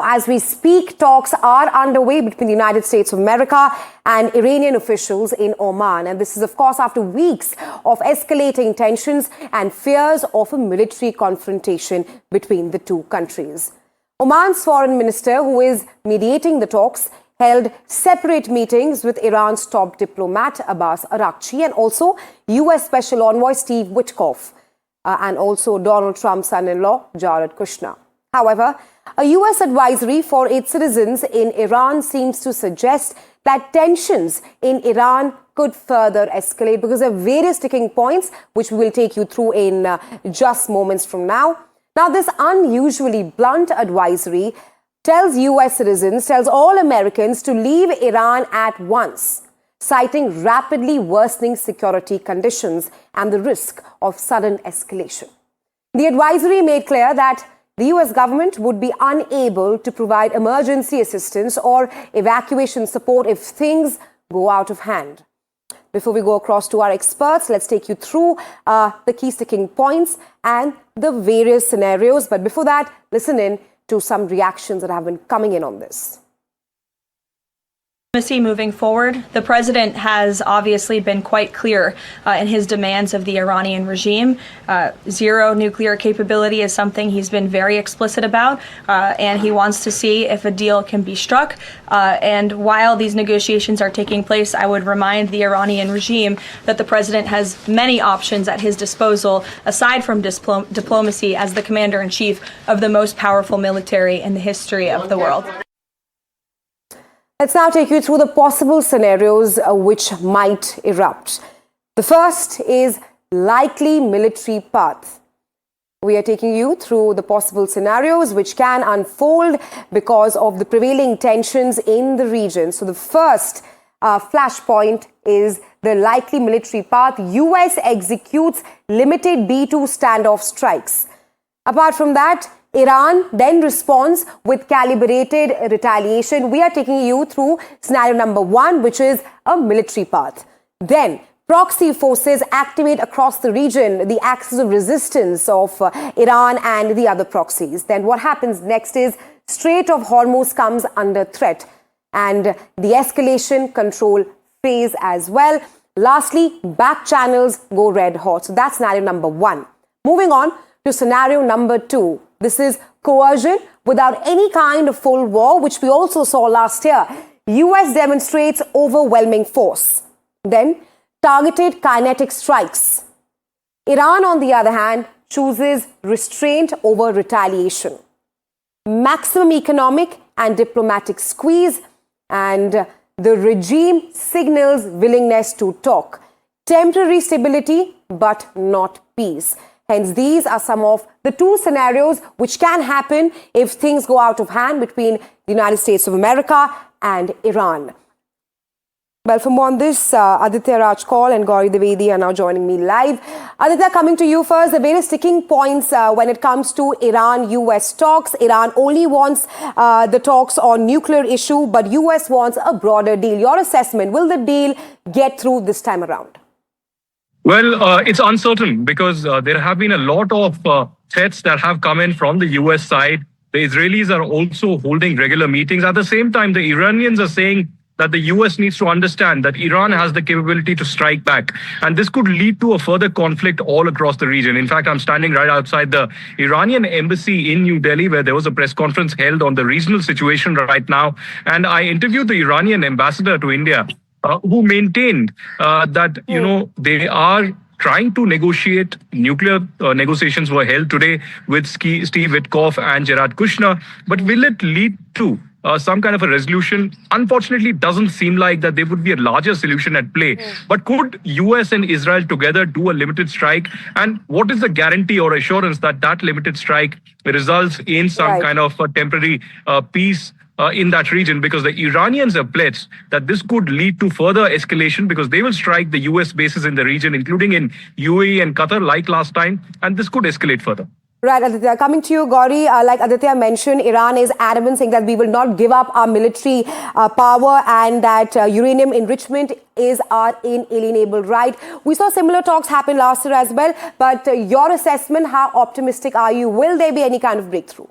As we speak, talks are underway between the United States of America and Iranian officials in Oman. And this is, of course, after weeks of escalating tensions and fears of a military confrontation between the two countries. Oman's foreign minister, who is mediating the talks, held separate meetings with Iran's top diplomat Abbas Araghchi and also U.S. Special Envoy Steve Witkoff and also Donald Trump's son-in-law Jared Kushner. However, a U.S. advisory for its citizens in Iran seems to suggest that tensions in Iran could further escalate because there are various sticking points which we will take you through in just moments from now. Now, this unusually blunt advisory tells U.S. citizens, tells all Americans to leave Iran at once, citing rapidly worsening security conditions and the risk of sudden escalation. The advisory made clear that the U.S. government would be unable to provide emergency assistance or evacuation support if things go out of hand. Before we go across to our experts, let's take you through the key sticking points and the various scenarios. But before that, listen in to some reactions that have been coming in on this. Moving forward, the president has obviously been quite clear in his demands of the Iranian regime. Zero nuclear capability is something he's been very explicit about, and he wants to see if a deal can be struck. And while these negotiations are taking place, I would remind the Iranian regime that the president has many options at his disposal, aside from diplomacy, as the commander-in-chief of the most powerful military in the history of the world. Let's now take you through the possible scenarios which might erupt. The first is likely military path. We are taking you through the possible scenarios which can unfold because of the prevailing tensions in the region. So the first flashpoint is the likely military path. US executes limited B-2 standoff strikes. Apart from that, Iran then responds with calibrated retaliation. We are taking you through scenario number one, which is a military path. Then proxy forces activate across the region, the axis of resistance of Iran and the other proxies. Then what happens next is Strait of Hormuz comes under threat and the escalation control phase as well. Lastly, back channels go red hot. So that's scenario number one. Moving on to scenario number two. This is coercion without any kind of full war, which we also saw last year. US demonstrates overwhelming force. Then targeted kinetic strikes. Iran, on the other hand, chooses restraint over retaliation. Maximum economic and diplomatic squeeze, and the regime signals willingness to talk. Temporary stability, but not peace. Hence, these are some of the two scenarios which can happen if things go out of hand between the United States of America and Iran. Well, for more on this, Aditya Rajkol and Gauri Dwivedi are now joining me live. Aditya, coming to you first, the various sticking points when it comes to Iran-US talks. Iran only wants the talks on nuclear issue, but US wants a broader deal. Your assessment, will the deal get through this time around? Well, it's uncertain because there have been a lot of threats that have come in from the US side. The Israelis are also holding regular meetings. At the same time, the Iranians are saying that the US needs to understand that Iran has the capability to strike back. And this could lead to a further conflict all across the region. In fact, I'm standing right outside the Iranian embassy in New Delhi, where there was a press conference held on the regional situation right now. And I interviewed the Iranian ambassador to India, who maintained that, they are trying to negotiate. Nuclear negotiations were held today with Steve Witkoff and Jared Kushner. But will it lead to some kind of a resolution? Unfortunately, it doesn't seem like that there would be a larger solution at play. But could US and Israel together do a limited strike? And what is the guarantee or assurance that that limited strike results in some kind of a temporary peace in that region? Because the Iranians have pledged that this could lead to further escalation because they will strike the US bases in the region, including in UAE and Qatar, like last time, and this could escalate further. Right, Aditya. Coming to you, Gauri, like Aditya mentioned, Iran is adamant, saying that we will not give up our military power and that uranium enrichment is our inalienable right. We saw similar talks happen last year as well, but your assessment, how optimistic are you? Will there be any kind of breakthrough?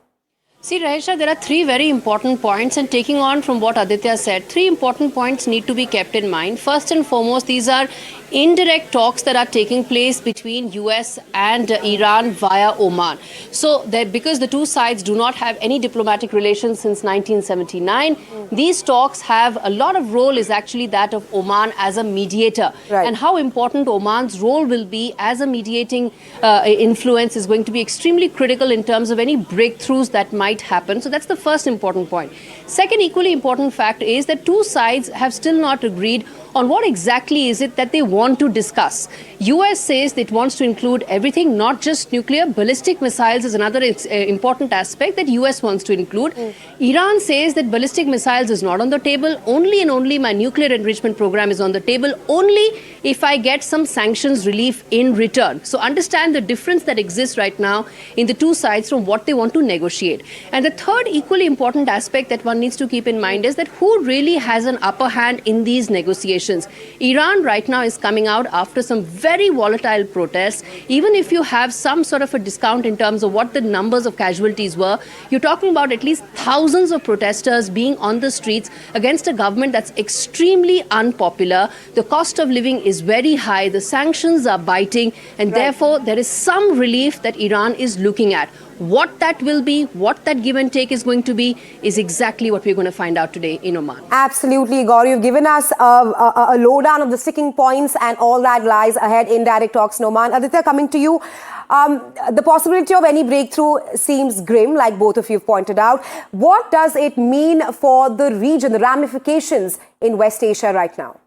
See, Rahisha, there are three very important points, and taking on from what Aditya said, three important points need to be kept in mind. First and foremost, these are indirect talks that are taking place between US and Iran via Oman. So that because the two sides do not have any diplomatic relations since 1979, these talks have a lot of role is actually that of Oman as a mediator. Right. And how important Oman's role will be as a mediating influence is going to be extremely critical in terms of any breakthroughs that might happen. So that's the first important point. Second equally important fact is that two sides have still not agreed on what exactly is it that they want to discuss. US says that it wants to include everything, not just nuclear. Ballistic missiles is another important aspect that US wants to include. Iran says that ballistic missiles is not on the table. Only and only my nuclear enrichment program is on the table. Only if I get some sanctions relief in return. So understand the difference that exists right now in the two sides from what they want to negotiate. And the third equally important aspect that one needs to keep in mind is that who really has an upper hand in these negotiations. Iran right now is coming out after some very volatile protests. Even if you have some sort of a discount in terms of what the numbers of casualties were, you're talking about at least thousands of protesters being on the streets against a government that's extremely unpopular. The cost of living is very high. The sanctions are biting. And therefore, there is some relief that Iran is looking at. What that will be, what that give and take is going to be, is exactly what we're going to find out today in Oman. Absolutely, Gauri. You've given us a lowdown of the sticking points and all that lies ahead in direct talks in Oman. Aditya, coming to you. The possibility of any breakthrough seems grim, like both of you have pointed out. What does it mean for the region, the ramifications in West Asia right now?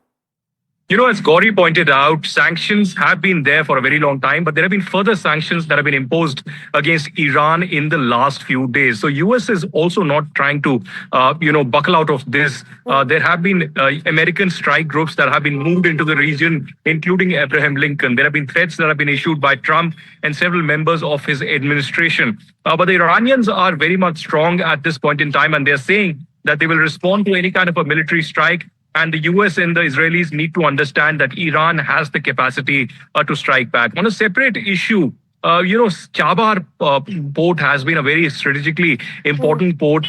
You know, as Gauri pointed out, sanctions have been there for a very long time, but there have been further sanctions that have been imposed against Iran in the last few days. So US is also not trying to, buckle out of this. There have been American strike groups that have been moved into the region, including Abraham Lincoln. There have been threats that have been issued by Trump and several members of his administration. But the Iranians are very much strong at this point in time, and they're saying that they will respond to any kind of a military strike. And the US and the Israelis need to understand that Iran has the capacity to strike back. On a separate issue, Chabar port has been a very strategically important port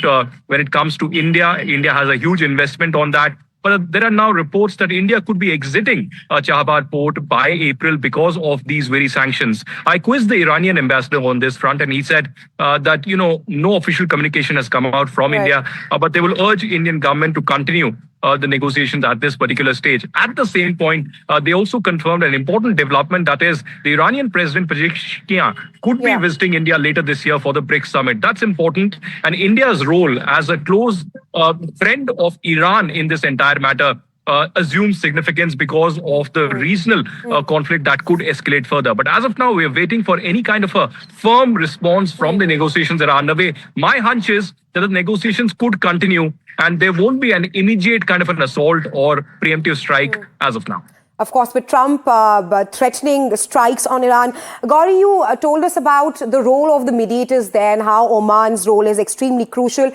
when it comes to India. India has a huge investment on that. But there are now reports that India could be exiting Chabar port by April because of these very sanctions. I quizzed the Iranian ambassador on this front, and he said that, no official communication has come out from India, but they will urge Indian government to continue the negotiations at this particular stage. At the same point, they also confirmed an important development, that is the Iranian President Pezeshkian could be visiting India later this year for the BRICS summit. That's important. And India's role as a close friend of Iran in this entire matter assumes significance because of the regional conflict that could escalate further. But as of now, we are waiting for any kind of a firm response from the negotiations that are underway. My hunch is that the negotiations could continue and there won't be an immediate kind of an assault or preemptive strike as of now. Of course, with Trump threatening strikes on Iran. Gauri, you told us about the role of the mediators there and how Oman's role is extremely crucial.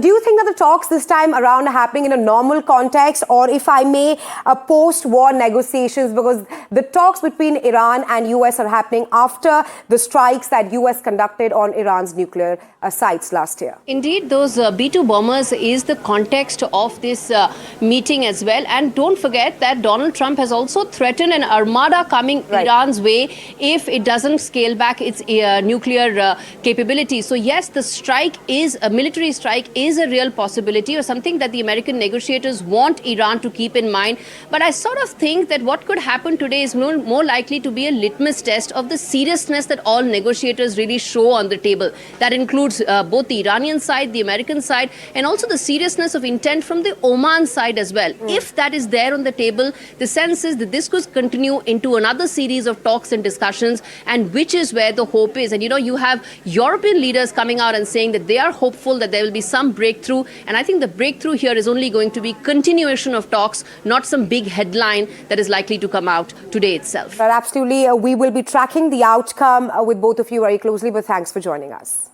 Do you think that the talks this time around are happening in a normal context, or, if I may, post-war negotiations? Because the talks between Iran and US are happening after the strikes that US conducted on Iran's nuclear sites last year. Indeed, those B-2 bombers is the context of this meeting as well. And don't forget that Donald Trump has also threatened an armada coming Iran's way if it doesn't scale back its nuclear capability. So yes, the strike is a military strike is a real possibility, or something that the American negotiators want Iran to keep in mind. But I sort of think that what could happen today is more likely to be a litmus test of the seriousness that all negotiators really show on the table. That includes both the Iranian side, the American side, and also the seriousness of intent from the Oman side as well. If that is there on the table, the sense is that this could continue into another series of talks and discussions, and which is where the hope is. And you have European leaders coming out and saying that they are hopeful that there will be some breakthrough. And I think the breakthrough here is only going to be continuation of talks, not some big headline that is likely to come out today itself. But absolutely, we will be tracking the outcome with both of you very closely, but thanks for joining us.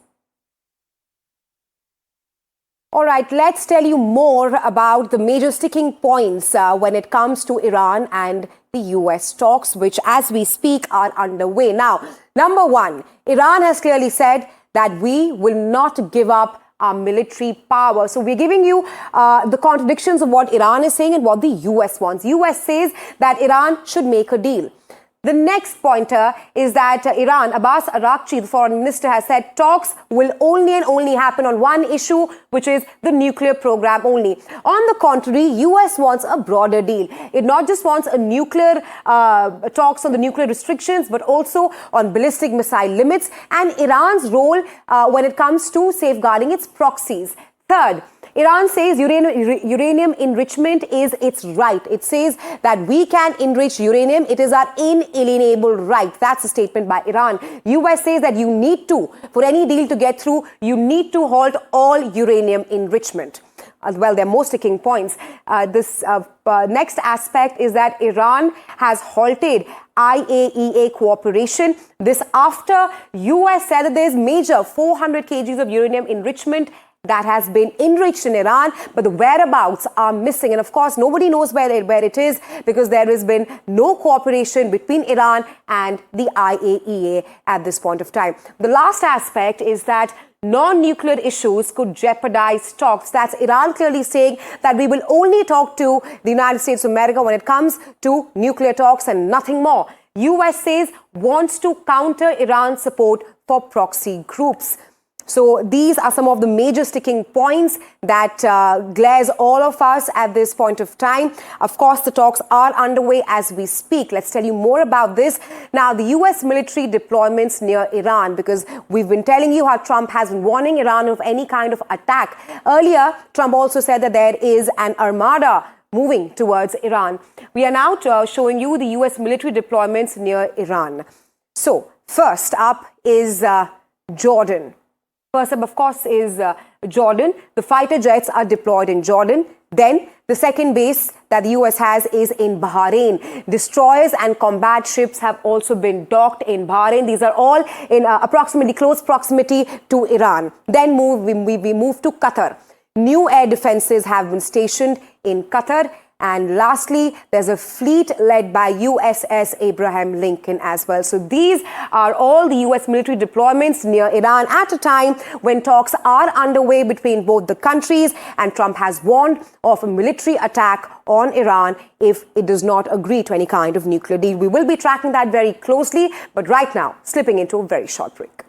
All right, let's tell you more about the major sticking points when it comes to Iran and the US talks, which as we speak are underway. Now, number one, Iran has clearly said that we will not give up our military power. So we're giving you the contradictions of what Iran is saying and what the US wants. US says that Iran should make a deal. The next pointer is that Iran, Abbas Araghchi, the foreign minister, has said talks will only and only happen on one issue, which is the nuclear program only. On the contrary, US wants a broader deal. It not just wants a nuclear talks on the nuclear restrictions, but also on ballistic missile limits and Iran's role when it comes to safeguarding its proxies. Third, Iran says uranium enrichment is its right. It says that we can enrich uranium. It is our inalienable right. That's a statement by Iran. US says that you need to, for any deal to get through, you need to halt all uranium enrichment. Well, there are more sticking points. This next aspect is that Iran has halted IAEA cooperation. This after US said that there's major 400 kgs of uranium enrichment that has been enriched in Iran, but the whereabouts are missing. And of course, nobody knows where it is because there has been no cooperation between Iran and the IAEA at this point of time. The last aspect is that non-nuclear issues could jeopardize talks. That's Iran clearly saying that we will only talk to the United States of America when it comes to nuclear talks and nothing more. US says wants to counter Iran's support for proxy groups. So these are some of the major sticking points that glares all of us at this point of time. Of course, the talks are underway as we speak. Let's tell you more about this. Now, the US military deployments near Iran, because we've been telling you how Trump has been warning Iran of any kind of attack. Earlier, Trump also said that there is an armada moving towards Iran. We are now showing you the US military deployments near Iran. So, first up is Jordan. First up, of course, is Jordan. The fighter jets are deployed in Jordan. Then, the second base that the US has is in Bahrain. Destroyers and combat ships have also been docked in Bahrain. These are all in approximately close proximity to Iran. Then we move to Qatar. New air defenses have been stationed in Qatar. And lastly, there's a fleet led by USS Abraham Lincoln as well. So these are all the US military deployments near Iran at a time when talks are underway between both the countries, and Trump has warned of a military attack on Iran if it does not agree to any kind of nuclear deal. We will be tracking that very closely, but right now, slipping into a very short break.